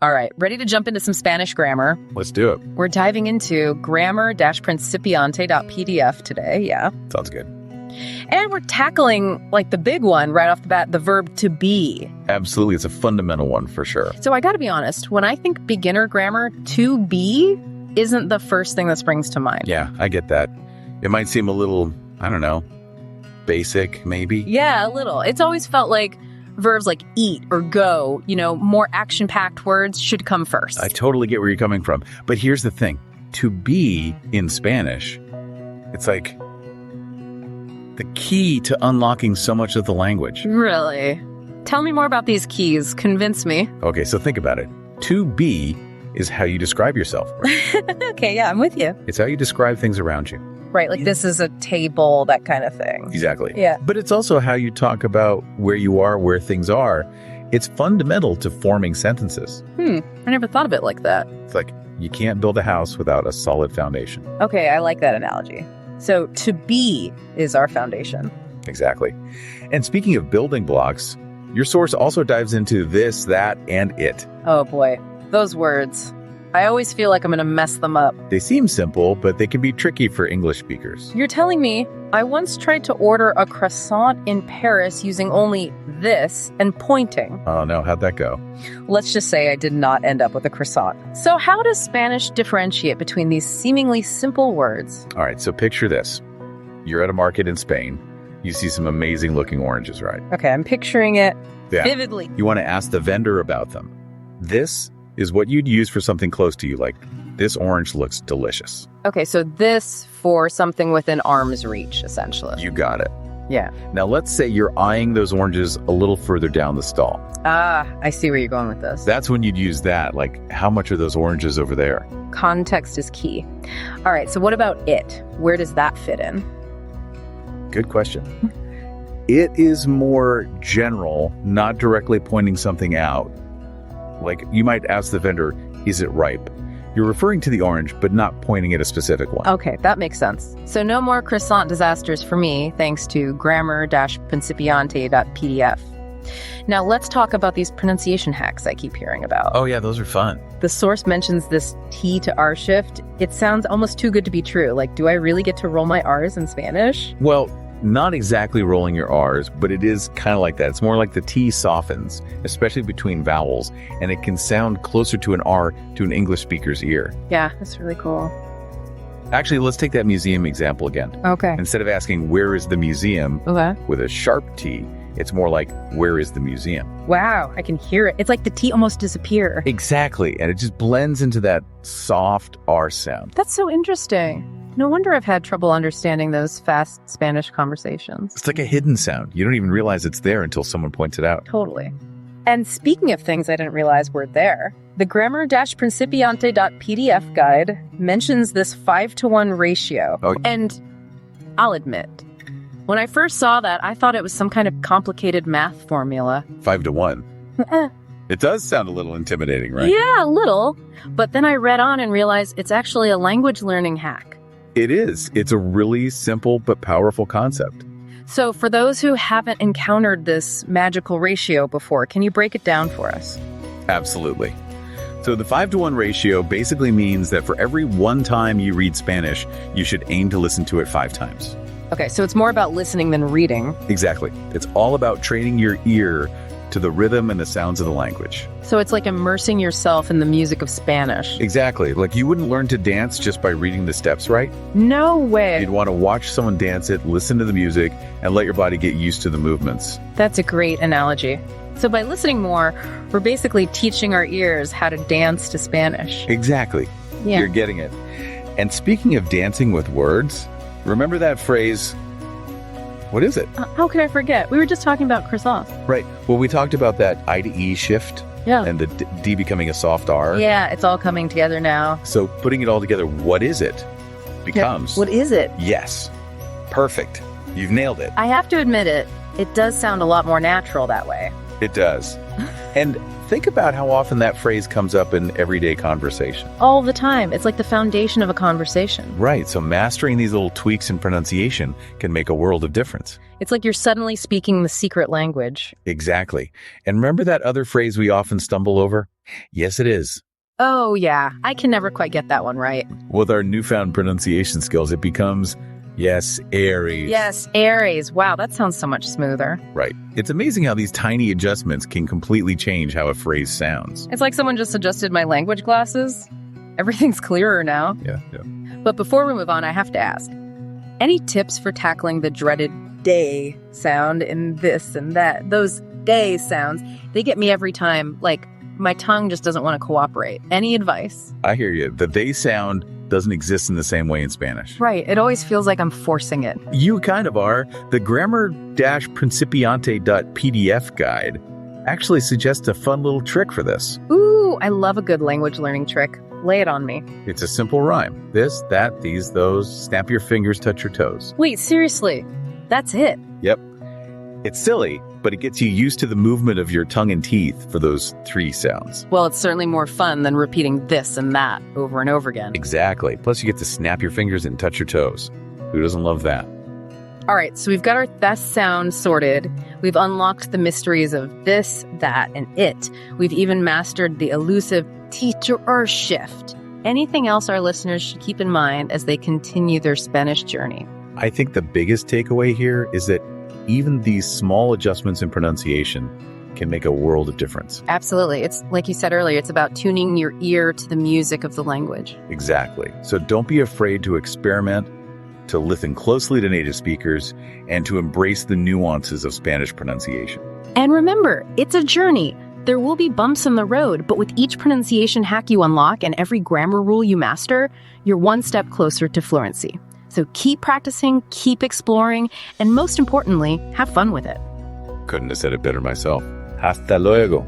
All right, ready to jump into some Spanish grammar? Let's do it. We're diving into grammar-principiante.pdf today, yeah. Sounds good. And we're tackling, like, the big one right off the bat, the verb to be. Absolutely. It's a fundamental one for sure. So I gotta be honest, when I think beginner grammar, to be isn't the first thing that springs to mind. Yeah, I get that. It might seem a little, I don't know, basic maybe. Yeah, a little. It's always felt like verbs like eat or go, more action-packed words should come first. I totally get where you're coming from. But here's the thing. To be in Spanish, it's like the key to unlocking so much of the language. Really? Tell me more about these keys. Convince me. Okay, so think about it. To be is how you describe yourself. Okay, yeah, I'm with you. It's how you describe things around you. Right, like this is a table, that kind of thing. Exactly. Yeah. But it's also how you talk about where you are, where things are. It's fundamental to forming sentences. I never thought of it like that. It's like you can't build a house without a solid foundation. Okay, I like that analogy. So to be is our foundation. Exactly. And speaking of building blocks, your source also dives into this, that, and it. Oh boy, those words. I always feel like I'm going to mess them up. They seem simple, but they can be tricky for English speakers. You're telling me I once tried to order a croissant in Paris using only this and pointing. Oh no, how'd that go? Let's just say I did not end up with a croissant. So how does Spanish differentiate between these seemingly simple words? All right, so picture this. You're at a market in Spain. You see some amazing looking oranges, right? Okay, I'm picturing it vividly. You want to ask the vendor about them. This is what you'd use for something close to you, like, this orange looks delicious. Okay, so this for something within arm's reach, essentially. You got it. Yeah. Now, let's say you're eyeing those oranges a little further down the stall. Ah, I see where you're going with this. That's when you'd use that, like, how much are those oranges over there? Context is key. All right, so what about it? Where does that fit in? Good question. It is more general, not directly pointing something out. Like, you might ask the vendor, is it ripe? You're referring to the orange, but not pointing at a specific one. Okay, that makes sense. So no more croissant disasters for me, thanks to grammar-principiante.pdf. Now let's talk about these pronunciation hacks I keep hearing about. Oh yeah, those are fun. The source mentions this T to R shift. It sounds almost too good to be true. Like, do I really get to roll my R's in Spanish? Well, not exactly rolling your R's, but it is kind of like that. It's more like the T softens, especially between vowels, and it can sound closer to an R to an English speaker's ear. Yeah, that's really cool. Actually, let's take that museum example again. Okay. Instead of asking, where is the museum, with a sharp T, it's more like, where is the museum? Wow, I can hear it. It's like the T almost disappear. Exactly, and it just blends into that soft R sound. That's so interesting. No wonder I've had trouble understanding those fast Spanish conversations. It's like a hidden sound. You don't even realize it's there until someone points it out. Totally. And speaking of things I didn't realize were there, the grammar-principiante.pdf guide mentions this 5-to-1 ratio. Oh. And I'll admit, when I first saw that, I thought it was some kind of complicated math formula. 5-to-1. It does sound a little intimidating, right? Yeah, a little. But then I read on and realized it's actually a language learning hack. It is. It's a really simple but powerful concept. So for those who haven't encountered this magical ratio before, can you break it down for us? Absolutely. So the 5-to-1 ratio basically means that for every one time you read Spanish, you should aim to listen to it 5 times. Okay, so it's more about listening than reading. Exactly. It's all about training your ear to the rhythm and the sounds of the language. So it's like immersing yourself in the music of Spanish. Exactly. Like, you wouldn't learn to dance just by reading the steps, right? No way. You'd want to watch someone dance it, listen to the music, and let your body get used to the movements. That's a great analogy. So by listening more, we're basically teaching our ears how to dance to Spanish. Exactly. Yeah. You're getting it. And speaking of dancing with words, remember that phrase, what is it? How could I forget? We were just talking about croissants. Right. Well, we talked about that I to E shift. Yeah. And the D becoming a soft R. Yeah, it's all coming together now. So putting it all together, what is it? Becomes. What is it? Yes. Perfect. You've nailed it. I have to admit it does sound a lot more natural that way. It does. And think about how often that phrase comes up in everyday conversation. All the time. It's like the foundation of a conversation. Right, so mastering these little tweaks in pronunciation can make a world of difference. It's like you're suddenly speaking the secret language. Exactly. And remember that other phrase we often stumble over? Yes, it is. Oh, yeah. I can never quite get that one right. With our newfound pronunciation skills, it becomes, yes, Aries. Yes, Aries. Wow, that sounds so much smoother. Right. It's amazing how these tiny adjustments can completely change how a phrase sounds. It's like someone just adjusted my language glasses. Everything's clearer now. Yeah. But before we move on, I have to ask, any tips for tackling the dreaded day sound in this and that? Those day sounds, they get me every time. Like, my tongue just doesn't want to cooperate. Any advice? I hear you. The they sound doesn't exist in the same way in Spanish. Right. It always feels like I'm forcing it. You kind of are. The grammar-principiante.pdf guide actually suggests a fun little trick for this. Ooh, I love a good language learning trick. Lay it on me. It's a simple rhyme. This, that, these, those. Snap your fingers, touch your toes. Wait, seriously? That's it? Yep. It's silly, but it gets you used to the movement of your tongue and teeth for those three sounds. Well, it's certainly more fun than repeating this and that over and over again. Exactly. Plus, you get to snap your fingers and touch your toes. Who doesn't love that? All right, so we've got our best sound sorted. We've unlocked the mysteries of this, that, and it. We've even mastered the elusive teacher shift. Anything else our listeners should keep in mind as they continue their Spanish journey? I think the biggest takeaway here is that even these small adjustments in pronunciation can make a world of difference. Absolutely. It's like you said earlier, it's about tuning your ear to the music of the language. Exactly. So don't be afraid to experiment, to listen closely to native speakers, and to embrace the nuances of Spanish pronunciation. And remember, it's a journey. There will be bumps in the road, but with each pronunciation hack you unlock and every grammar rule you master, you're one step closer to fluency. So keep practicing, keep exploring, and most importantly, have fun with it. Couldn't have said it better myself. Hasta luego.